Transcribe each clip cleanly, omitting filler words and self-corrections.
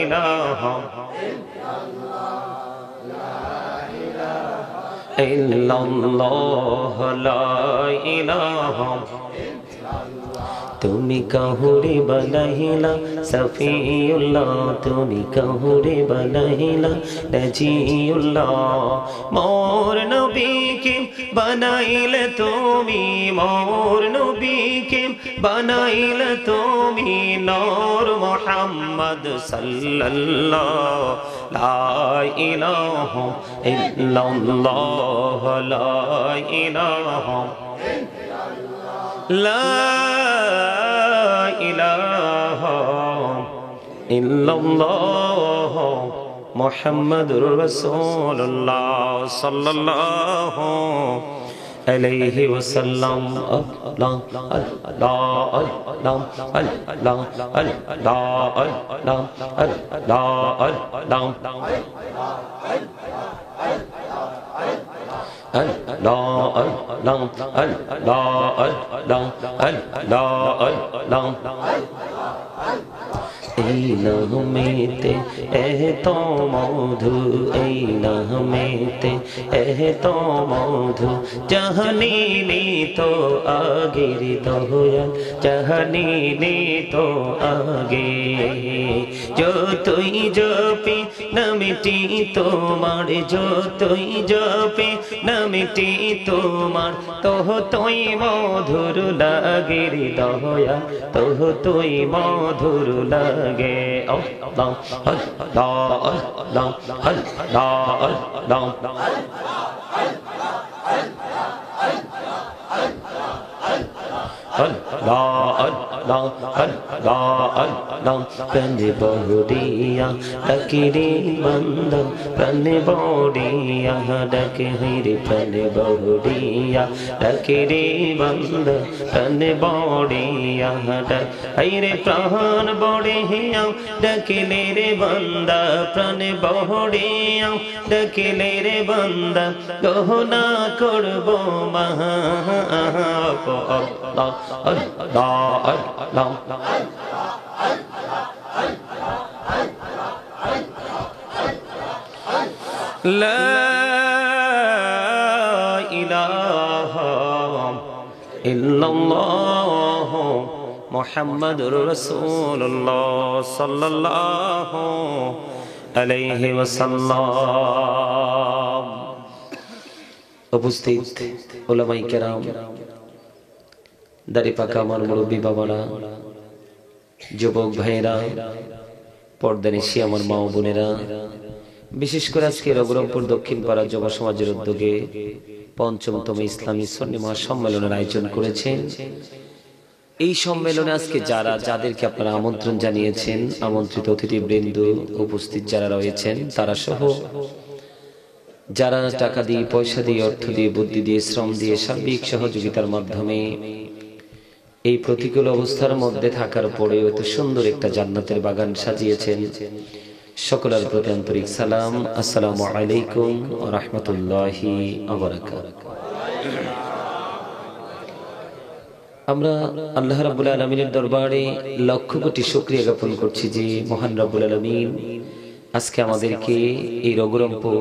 ইলাহা ইল্লাল্লাহ লা ইলাহা তুমি কাহুরে বানাইলা সফিউল্লাহ তুমি কাহুরে বানাইলা নজিউল্লাহ মোর নবীকে বানাইলে তুমি মোর নবীকে বানাইলে তুমি নূর মুহাম্মদ সাল্লাল্লাহ লা ইলাহা ইল্লাল্লাহ লা ইলাহা لا إله إلا الله محمد رسول الله صلى الله عليه وسلم الله الله الله الله الله এই নামেতে এত মধু এই নামেতে এত মধু জাহানি তো আগের দয়াল জাহানি তো আগে যতই জপি নামটি তোমার যতই জপি নামটি তোমার তোহ তুই মধুর লাগে রে দয়া তোহ তুই মধুর লাগে আল্লাহ আল্লাহ আল্লাহ আল্লাহ আল্লাহ প্রাণে বড়িয়া ডাকিরে বান্দা প্রাণে বড়িয়া ডাকে হইরে প্রাণে বড়িয়া ডাকিরে বান্দা প্রাণে বড়িয়া ডাক হইরে প্রাণ বড়িয়া ডাকিলে রে বান্দা প্রাণে বড়িয়া ডাকিলে রে বান্দা গহনা করব মহা Allah Allah Allah La ilaha illallah Muhammadur Rasulullah sallallahu alayhi wa sallam উপস্থিত উলামায়ে কেরাম দাড়ি পাকা আমার মুরব্বী বাবারা যুবক ভাইয়েরা পর্দানিশী আমার মা ও বোনেরা বিশেষ করে আজকে রঘুরামপুর দক্ষিণ পাড়া যুব সমাজের উদ্যোগে পঞ্চমতম ইসলামী সুন্নি মহাসম্মেলনের আয়োজন করেছেন। এই সম্মেলনে আজকে যাদেরকে আপনারা আমন্ত্রণ জানিয়েছেন আমন্ত্রিত অতিথিবৃন্দ উপস্থিত যারা রয়েছেন তারা সহ যারা টাকা দিয়ে পয়সা দিয়ে অর্থ দিয়ে বুদ্ধি দিয়ে শ্রম দিয়ে সার্বিক সহযোগিতার মাধ্যমে এই প্রতিকূল অবস্থার মধ্যে থাকার পরেও এত সুন্দর একটা জান্নাতের বাগান সাজিয়েছেন সকলের প্রতি আন্তরিক সালাম। আসসালামু আলাইকুম ওয়া রাহমাতুল্লাহি ওয়া বারাকাতুহু। আমরা আল্লাহ রাব্বুল আলামিনের দরবারে লক্ষ কোটি শুকরিয়া জ্ঞাপন করছি যে মহান রাব্বুল আলামিন আজকে আমাদেরকে এই রঘুরামপুর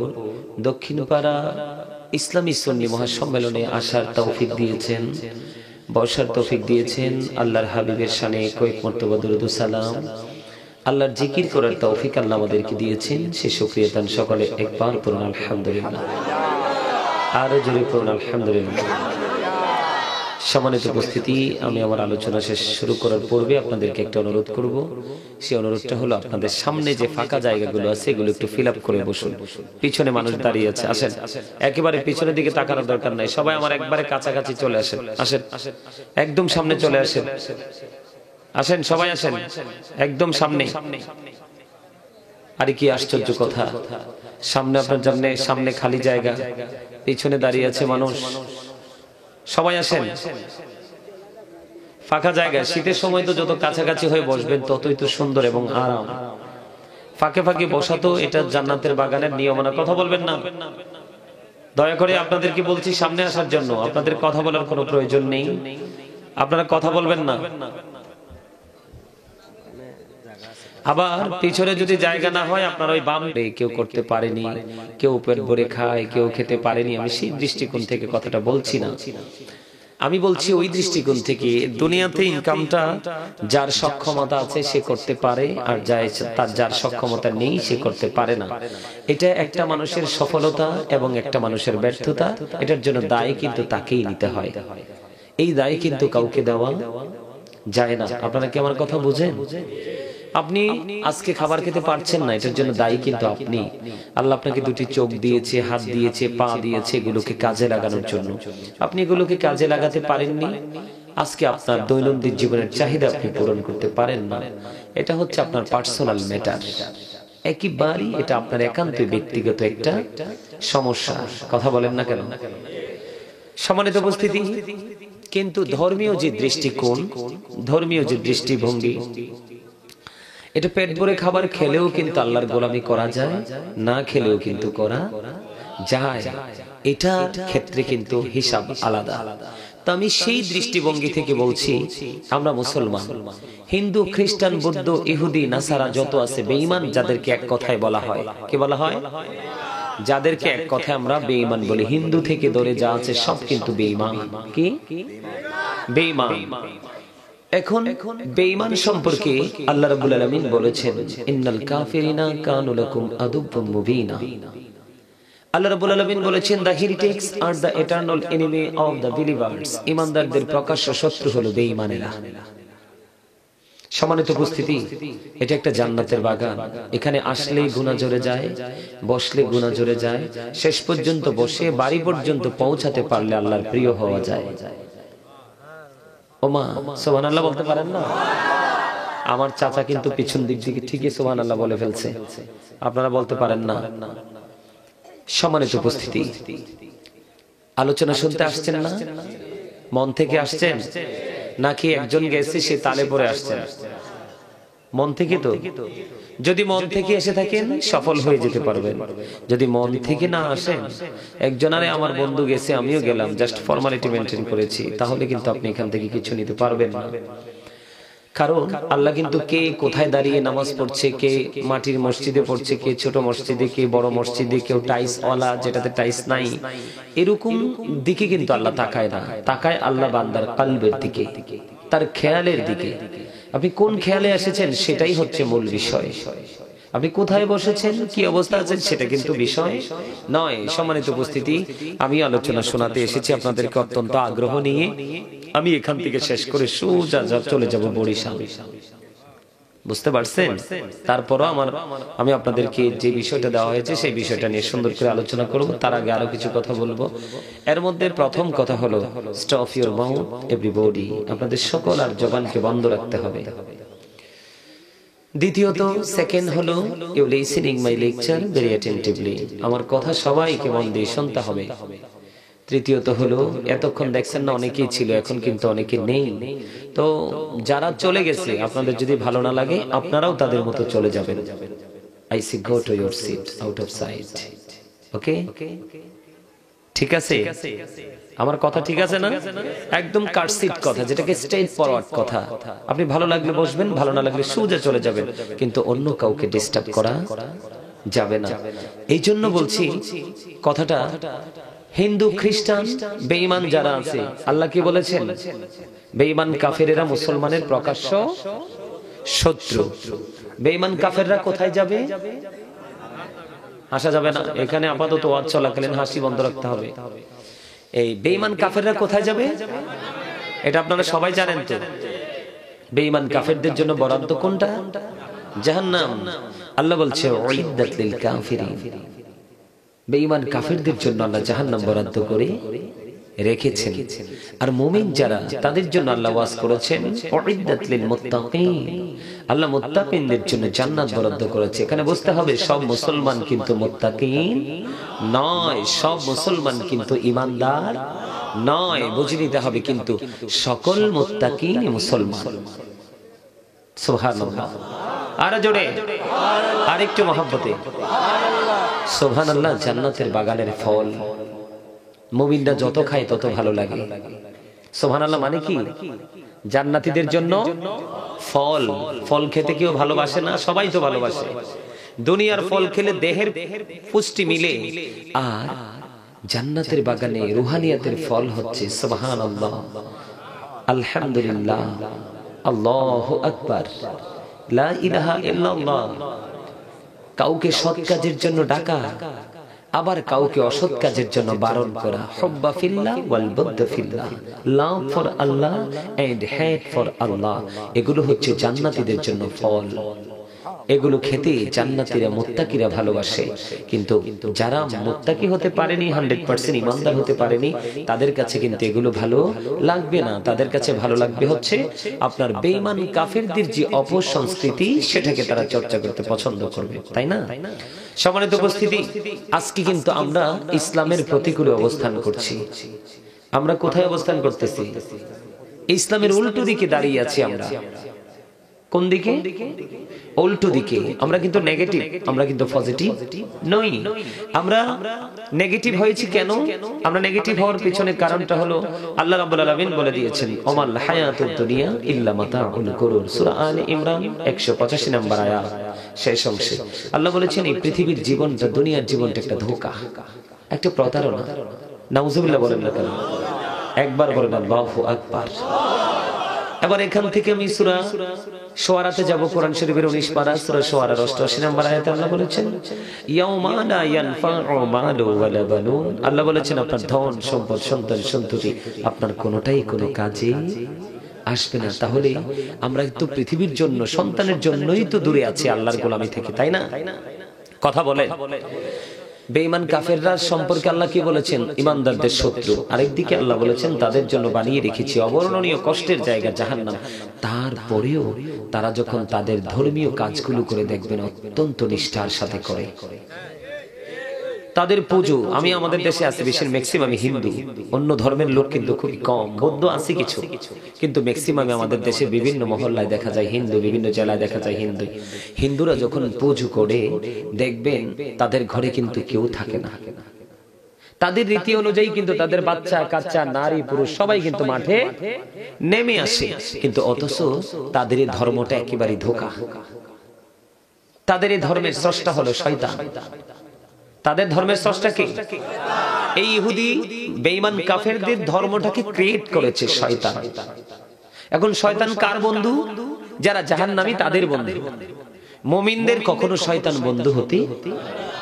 দক্ষিণপাড়া ইসলামী সুন্নি মহাসম্মেলনে আসার তৌফিক দিয়েছেন বসার তৌফিক দিয়েছেন। আল্লাহর হাবিবের শানে কয়েক মর্তবা দুরূদ ও সালাম আল্লাহর জিকির করার তৌফিক আল্লাহ আমাদেরকে দিয়েছেন সে শুকরিয়া তান সকলে একবার পড়ুন আলহামদুলিল্লাহ আরো জোরে পড়ুন আলহামদুলিল্লাহ। সম্মানিত উপস্থিতি আমি আমার আলোচনা শেষ শুরু করার পূর্বে আপনাদেরকে একটা অনুরোধ করব। সেই অনুরোধটা হলো আপনাদের সামনে যে ফাঁকা জায়গাগুলো আছে এগুলো একটু ফিল আপ করে বসুন। পিছনে মানুষ দাঁড়িয়ে আছে, আসেন একেবারে পিছনের দিকে তাকানোর দরকার নাই, সবাই আমার একবারে কাছাকাছি চলে আসেন, আসেন একদম সামনে চলে আসেন, আসেন সবাই আসেন একদম সামনে। আরে কি আশ্চর্য কথা, সামনে আপনার সামনে খালি জায়গা, পিছনে দাঁড়িয়ে আছে মানুষ, সবাই আসেন ফাঁকা জায়গা। শীতের সময় তো যত কাছাকাছি হয়ে বসবেন ততই তো সুন্দর এবং আরাম। ফাঁকে ফাঁকে বসা তো এটা জান্নাতের বাগানের নিয়ম না, কথা বলবেন না। দয়া করে আপনাদেরকে বলছি সামনে আসার জন্য, আপনাদের কথা বলার কোনো প্রয়োজন নেই, আপনারা কথা বলবেন না। আবার পিছনে যদি জায়গা না হয় আপনার ওই বাম কেউ করতে পারেনি, কেউ পেট ভরে খায়, কেউ খেতে পারেনি। আমি সেই দৃষ্টিকোণ থেকে কথাটা বলছি না, আমি বলছি ওই দৃষ্টিকোণ থেকে দুনিয়াতে ইনকামটা যার সক্ষমতা আছে সে করতে পারে, আর যার সক্ষমতা নেই সে করতে পারে না। এটা একটা মানুষের সফলতা এবং একটা মানুষের ব্যর্থতা, এটার জন্য দায় কিন্তু তাকেই নিতে হয়। এই দায় কিন্তু কাউকে দেওয়া যায় না। আপনারা কি আমার কথা বুঝেন? আপনি আজকে খাবার খেতে পারছেন না, এটার জন্য দায়ী কিন্তু আপনি। আল্লাহ আপনাকে দুটি চোখ দিয়েছে, হাত দিয়েছে, পা দিয়েছে, এগুলোকে কাজে লাগানোর জন্য। আপনি এগুলোকে কাজে লাগাতে পারেননি, আজকে আপনার দৈনন্দিন জীবনের চাহিদা আপনি পূরণ করতে পারেন না। এটা হচ্ছে আপনার পার্সোনাল ম্যাটার, একেবারেই এটা আপনার একান্ত ব্যক্তিগত একটা সমস্যা। কথা বলেন না কেন? সম্মানিত উপস্থিতি, কিন্তু ধর্মীয় যে দৃষ্টিকোণ, ধর্মীয় যে দৃষ্টিভঙ্গি, এটা পেট ভরে খাবার খেলেও কিন্তু আল্লাহর গোলামি করা যায়, না খেলেও কিন্তু করা যায়। এটার ক্ষেত্রে কিন্তু হিসাব আলাদা। তো আমি সেই দৃষ্টিভঙ্গি থেকে বলছি, আমরা মুসলমান, হিন্দু, খ্রিস্টান, বৌদ্ধ, ইহুদি, নাসারা যত আছে বেঈমান, যাদেরকে এক কথায় বলা হয়, কি বলা হয়? যাদেরকে এক কথায় আমরা বেঈমান বলি। হিন্দু থেকে ধরে যা আছে সব কিন্তু বেঈমান। কি বেঈমান? এখন বেঈমান সম্পর্কে আল্লাহ রাব্বুল আলামিন বলেছেন, ইন্নাল কাফিরিনা কানু লাকুম আদুব্বুম মুবিনা। আল্লাহ রাব্বুল আলামিন বলেছেন, the heretics are the eternal enemy of the believers। ঈমানদারদের প্রকাশ্য শত্রু হলো বেঈমানেরা। সম্মানিত উপস্থিতি, এটা একটা জান্নাতের বাগান। এখানে আসলেই গুনাহ ঝরে যায়, বসলে গুনাহ ঝরে যায়, শেষ পর্যন্ত বসে বাড়ি পর্যন্ত পৌঁছাতে পারলে আল্লাহর প্রিয় হওয়া যায়। ওমা সুবহানাল্লাহ বলতে পারেন না? আমার চাচা কিন্তু পিছন দিক থেকে ঠিকই সুবহানাল্লাহ বলে ফেলছে, আপনারা বলতে পারেন না। সম্মানিত উপস্থিতি, আলোচনা শুনতে আসছেন না? মন থেকে আসছেন নাকি একজন গেছে সে তালে পড়ে আসছেন? মন থেকে তো। যদি মন থেকে এসে থাকেন সফল হয়ে যেতে পারবেন। যদি মন থেকে না আসেন, একজন আরে আমার বন্ধু গেছে আমিও গেলাম, জাস্ট ফর্মালিটি মেনটেন করেছি, তাহলে কিন্তু আপনি এখান থেকে কিছু নিতে পারবেন না। কারণ আল্লাহ কিন্তু কে কোথায় দাঁড়িয়ে নামাজ পড়ছে, কে মাটির মসজিদে পড়ছে, কে ছোট মসজিদে, কে বড় মসজিদে, কেউ টাইস ওয়ালা যেটাতে টাইস নাই, এরকম দিকে কিন্তু আল্লাহ তাকায় না। তাকায় আল্লাহ বান্দার কলবের দিকে, তার খেয়ালের দিকে। আপনি কোন খেয়ালে এসেছেন সেটাই হচ্ছে মূল বিষয়। আপনি কোথায় বসেছেন, কি অবস্থা আছেন, সেটা কিন্তু বিষয় নয়। সম্মানিত উপস্থিতি, আমি আলোচনা শোনাতে এসেছি আপনাদেরকে অত্যন্ত আগ্রহ নিয়ে। আমি এখান থেকে শেষ করে সোজা চলে যাব বরিশাল। বুঝতে পারছেন? তারপরও আমি আপনাদেরকে যে বিষয়টা দেওয়া হয়েছে সেই বিষয়টা নিয়ে সুন্দর করে আলোচনা করব। তার আগে আরো কিছু কথা বলবো। এর মধ্যে প্রথম কথা হলো, স্টপ ইউর মাউথ এভরিবডি। আপনাদের সকল আর জবানকে বন্ধ রাখতে হবে। দ্বিতীয়ত, সেকেন্ড হলো, you listening my lecture very attentively. আমার কথা সবাইকে মন দিয়ে শুনতে হবে। তৃতীয়ত হলো, এতক্ষণ দেখছেন না অনেকেই ছিল, এখন কিন্তু অনেকে নেই। তো যারা চলে গেছে, আপনাদের যদি ভালো না লাগে আপনারাও তাদের মতো চলে যাবেন। I say go to your seat out of sight. Okay, ঠিক আছে? আমার কথা ঠিক আছে না? একদম কাটসিট কথা, যেটাকে স্ট্রেট ফরওয়ার্ড কথা। আপনি ভালো লাগলে বসবেন, ভালো না লাগলে সোজা চলে যাবেন, কিন্তু অন্য কাউকে ডিস্টার্ব করা যাবে না। এই জন্য বলছি কথাটা, হিন্দু, খ্রিস্টান, বেঈমান যারা আছে, আল্লাহ কি বলেছেন? বেঈমান কাফেরেরা মুসলমানের প্রকাশ্য শত্রু। বেঈমান কাফেররা কোথায় যাবে? হাসা যাবে না, এখানে আপাতত ওয়াজ চলাকালীন হাসি বন্ধ রাখতে হবে। এই বেঈমান কাফেররা কোথায় যাবে এটা আপনারা সবাই জানেন তো। বেঈমান কাফেরদের জন্য বরাদ্দ কোনটা? জাহান্নাম। আল্লাহ বলছে, উইদ্দাত লিল কাফিরিন। বেঈমান কাফেরদের জন্য আল্লাহ জাহান্নাম বরাদ্দ করে রেখেছেন। আর মুমিন যারা, তাদের জন্য আল্লাহ ওয়াজ করেছেন, উইদ্দাত লিল মুত্তাকিন। আল্লাহ মুত্তাকিনদের জন্য জান্নাত বরাদ্দ করেছে। এখানে বুঝতে হবে, সব মুসলমান কিন্তু মুত্তাকিন নয়, সব মুসলমান কিন্তু ঈমানদার নয়। বুঝে নিতে হবে, কিন্তু সকল মুত্তাকিন মুসলমান। সুবহানাল্লাহ। আর জোরে, আরেকটু মহব্বতে সুবহানাল্লাহ। জান্নাতের বাগানের ফল মুমিনরা যত খায় তত ভালো লাগে। সুবহানাল্লাহ মানে কি? জান্নাতীদের জন্য ফল। ফল খেতে কেউ ভালোবাসে না? সবাই তো ভালোবাসে। দুনিয়ার ফল খেলে দেহের পুষ্টি মিলে, আর জান্নাতের বাগানে রুহানিয়াতের ফল হচ্ছে সুবহানাল্লাহ, আলহামদুলিল্লাহ, আল্লাহু আকবার, লা ইলাহা ইল্লাল্লাহ। কাউকে সৎ কাজের জন্য ডাকা, আবার কাউকে অসৎ কাজের জন্য বারণ করা। হুব্বা ফিল্লাহ ওয়াল বুগদা ফিল্লাহ, love for Allah and hate for Allah. এগুলো হচ্ছে জান্নাতীদের জন্য ফল। এগুলো খেতে জান্নাতীরা মুত্তাকিরা ভালোবাসে। কিন্তু যারা মুত্তাকি হতে পারেনি, 100% ইমানদার হতে পারেনি, তাদের কাছে কিন্তু এগুলো ভালো লাগবে না। তাদের কাছে ভালো লাগবে হচ্ছে আপনার বেঈমান কাফেরদের যে অপসংস্কৃতি, সেটাকে তারা চর্চা করতে পছন্দ করবে, তাই না? সম্মানিত উপস্থিতি, আজকে কিন্তু আমরা ইসলামের প্রতিকূলে অবস্থান করছি। আমরা কোথায় অবস্থান করতেছি? ইসলামের উল্টো দিকে দাঁড়িয়ে আছি আমরা। কোন দিকে? উল্টো দিকে। আমরা কিন্তু নেগেটিভ, আমরা কিন্তু পজিটিভ নই। আমরা নেগেটিভ হয়েছি কেন? আমরা নেগেটিভ হওয়ার পিছনে কারণটা হলো আল্লাহ রাব্বুল আলামিন বলে দিয়েছেন, ওমাল হায়াতুদ দুনিয়া ইল্লা মাতাউল গুরুর। সূরা আলে ইমরান 185 নম্বর আয়াত শেষ অংশে আল্লাহ বলেছেন, এই পৃথিবীর জীবনটা, দুনিয়ার জীবনটা একটা ধোঁকা, একটা প্রতারণা। নাউজুবিল্লাহ বলেন না কেন? একবার বলেন আল্লাহু আকবার। এবার এখান থেকে আমি সূরা শুআরাতে যাব, কোরআন শরীফের 19 পারা, সূরা শুআরার 88 নম্বর আয়াতে আল্লাহ বলেছেন, ইয়াউমা লা ইয়ানফাউ মালু ওয়ালা বানুন। আল্লাহ বলেছেন, আপনার ধন সম্পদ, সন্তান সন্ততি, আপনার কোনোটাই কোনো কাজে আসবে না। তাহলে আমরা তো পৃথিবীর জন্য, সন্তানের জন্যই তো দূরে আছি আল্লাহর গোলামি থেকে, তাই না? কথা বলে। বেঈমান কাফেররা সম্পর্কে আল্লাহ কি বলেছেন? ইমানদারদের শত্রু। আরেকদিকে আল্লাহ বলেছেন, তাদের জন্য বানিয়ে রেখেছি অবর্ণনীয় কষ্টের জায়গা জাহান্নাম। তারপরেও তারা যখন তাদের ধর্মীয় কাজগুলো করে, দেখবেন অত্যন্ত নিষ্ঠার সাথে করে। তাদের পুজো, আমি আমাদের দেশে আছে বেশির ম্যাক্সিমামই হিন্দু, অন্য ধর্মের লোক কিন্তু খুবই কম, বৌদ্ধ আছে কিছু, কিন্তু ম্যাক্সিমামে আমাদের দেশে বিভিন্ন মহল্লায় দেখা যায় হিন্দু, বিভিন্ন জেলায় দেখা যায় হিন্দু। হিন্দুরা যখন পুজো করে, দেখবেন তাদের ঘরে কিন্তু কেউ থাকে না। তাদের রীতি অনুযায়ী কিন্তু তাদের বাচ্চা কাচ্চা, নারী পুরুষ সবাই কিন্তু মাঠে নেমে আসে, কিন্তু অথচ তাদের এই ধর্মটা একেবারে ধোঁকা। তাদের এই ধর্মের স্রষ্টা হলো শয়তান। তাদের ধর্মের স্রষ্টা কে? এই ইহুদি বেঈমান কাফেরদের ধর্মটাকে ক্রিয়েট করেছে শয়তান। এখন শয়তান কার বন্ধু? যারা জাহান্নামী তাদের বন্ধু। মুমিনদের কখনো শয়তান বন্ধু হতে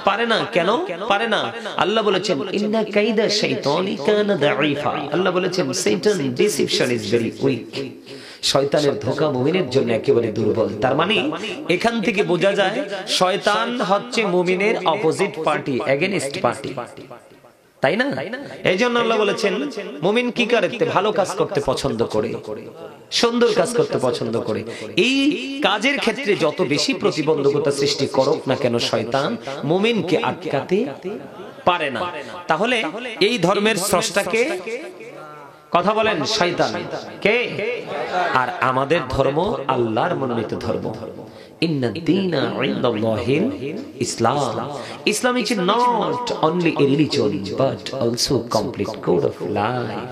পারে না। কেন পারে না? আল্লাহ বলেছেন, ইন্না কাইদা শাইতানি কানা দাঈফা। আল্লাহ বলেছেন, শয়তান ডিসিপশন ইজ ভেরি উইক। শয়তানের ধোঁকা মুমিনের জন্য একেবারে দুর্বল। তার মানে এখান থেকে বোঝা যায় শয়তান হচ্ছে মুমিনের অপোজিট পার্টি, এগেইনস্ট পার্টি, তাই না? এই জন্য আল্লাহ বলেছেন, মুমিন কি করতে? ভালো কাজ করতে পছন্দ করে, সুন্দর কাজ করতে পছন্দ করে। এই কাজের ক্ষেত্রে যত বেশি প্রতিবন্ধকতা সৃষ্টি করুক না কেন শয়তান, মুমিনকে আটকাতে পারে না। তাহলে এই ধর্মের স্রষ্টাকে, কথা বলেন, শয়তান কে? আর আমাদের ধর্ম আল্লাহর মনোনীত ধর্ম। ইন্না দীনা ইনদাল্লাহিল ইসলাম। ইসলাম is not only a religion but also complete code of life.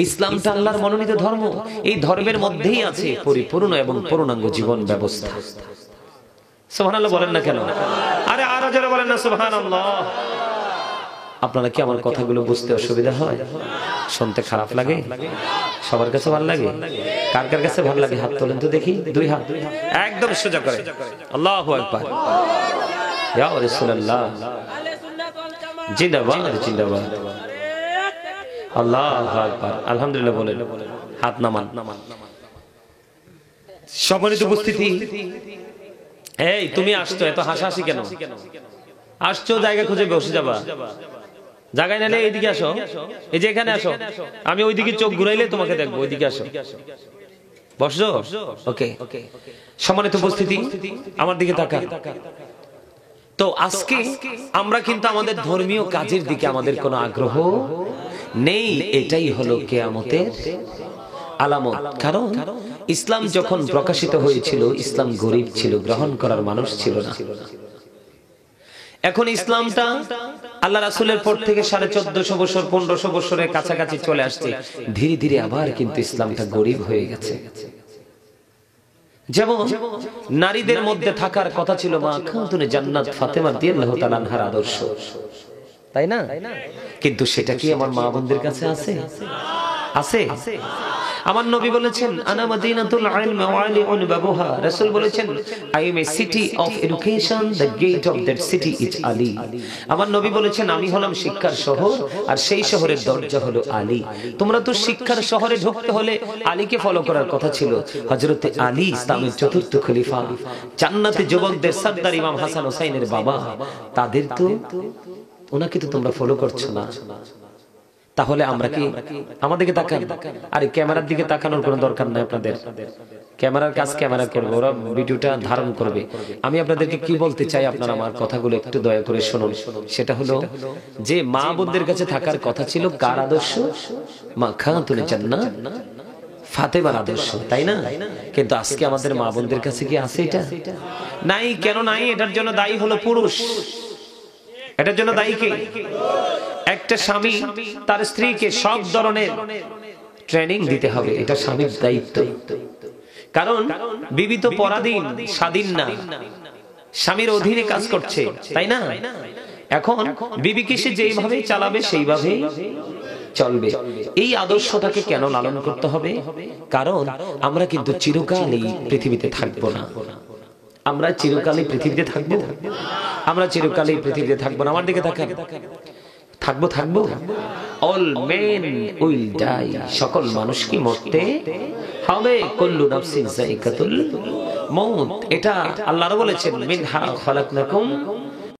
ইসলামটা আল্লাহর মনোনীত ধর্ম। এই ধর্মের মধ্যেই আছে পরিপূর্ণ এবং পূর্ণাঙ্গ জীবন ব্যবস্থা। সুবহানাল্লাহ বলেন না কেন? আরে আরো জোরে বলেন না সুবহানাল্লাহ। আপনারা কি আমার কথাগুলো বুঝতে অসুবিধা হয়? শুনতে খারাপ লাগে? সবার কাছে ভালো লাগে? কার কার কাছে ভালো লাগে হাত তোলেন তো দেখি। দুই হাত একদম সোজা করে। আল্লাহু আকবার। ইয়া রাসূলুল্লাহ, জিন্দাবাদ জিন্দাবাদ। আল্লাহু আকবার। আলহামদুলিল্লাহ বলেন। হাত নামান। সম্মানিত উপস্থিতি, এই তুমি আসছো এত হাসাহাসি কেন? আসছো জায়গা খুঁজে বসে যাবা। জায়গায় নালে এইদিকে আসো, এই যে এখানে আসো, আমি ওইদিকে চোখ ঘুরাইলে তোমাকে দেখবো, ওইদিকে আসো, বসো। ওকে, সম্মানিত উপস্থিতি, আমার দিকে তাকা। তো আজকে আমরা কিন্তু আমাদের ধর্মীয় কাজের দিকে আমাদের কোনো আগ্রহ নেই। এটাই হলো কিয়ামতের আলামত। কারণ ইসলাম যখন প্রকাশিত হয়েছিল, ইসলাম গরীব ছিল, গ্রহণ করার মানুষ ছিল না। এখন ইসলামটা আল্লাহ রাসূলের পর থেকে 1450 বছর 1500 বছরের কাছাকাছি চলে আসছে। ধীরে ধীরে আবার কিন্তু ইসলামটা গরিব হয়ে গেছে। যেমন নারীদের মধ্যে থাকার কথা ছিল মা খাতুনে জান্নাত ফাতেমা রাদিয়াল্লাহু তাআলা আনহার আদর্শ, তাই না? কিন্তু সেটা কি আমার মা বোনদের কাছে আছে? আছে? আমার নবী বলেছেন আনা মাদিনাতুল ইলমি ওয়া আলিউন বাবুহা। রাসূল বলেছেন I am a city of education, the gate of that city is Ali. আমার নবী বলেছেন আমি হলাম শিক্ষার শহর আর সেই শহরের দরজা হলো আলী। তোমরা তো শিক্ষার শহরে ঢুকতে হলে আলীকে ফলো করার কথা ছিল। হযরতে আলী ইসলামের চতুর্থ খলিফা, জান্নাতে যুবকদের সরদার ইমাম হাসান হোসেনের বাবা, তাদের তো ওনাকে তো তোমরা ফলো করছো না। তাহলে আমরা কি আমাদেরকে তাকান? আরে ক্যামেরার দিকে তাকানোর কোনো দরকার নাই আপনাদের। ক্যামেরার কাজ ক্যামেরা করবে, ওরা ভিডিওটা ধারণ করবে। আমি আপনাদেরকে কি বলতে চাই, আপনারা আমার কথাগুলো একটু দয়া করে শুনুন। সেটা হলো যে মা বোনদের কাছে থাকার কথা ছিল কার আদর্শ? মা খাতুনে জান্নাত ফাতেমার আদর্শ, তাই না? কিন্তু আজকে আমাদের মা বোনদের কাছে কি আছে এটা? নাই। কেন নাই? এটার জন্য দায়ী হলো পুরুষ। এটার জন্য দায়ী কে? একটা স্বামী তার স্ত্রীকে সব ধরনের ট্রেনিং দিতে হবে, এটা স্বামীর দায়িত্ব। কারণ বিবি তো পরাধীন, স্বাধীন না, স্বামীর অধীনে কাজ করছে, তাই না? এখন বিবিকে সে যেইভাবে চালাবে সেইভাবেই চলবে। এই আদর্শটাকে কেন লালন করতে হবে? কারণ আমরা কিন্তু চিরকাল এই পৃথিবীতে থাকবো না। আমরা চিরকালই পৃথিবীতে থাকবো? আমরা চিরকালই পৃথিবীতে থাকবো না। আমার দিকে তাকান। থাকবো। অল মেন উইল ডাই, সকল মানুষ কি মরতে হবে। কুল্লু নাফসিন যায়িকাতুল মউত, এটা আল্লাহ বলেছেন মিনহা খালাকনাকুম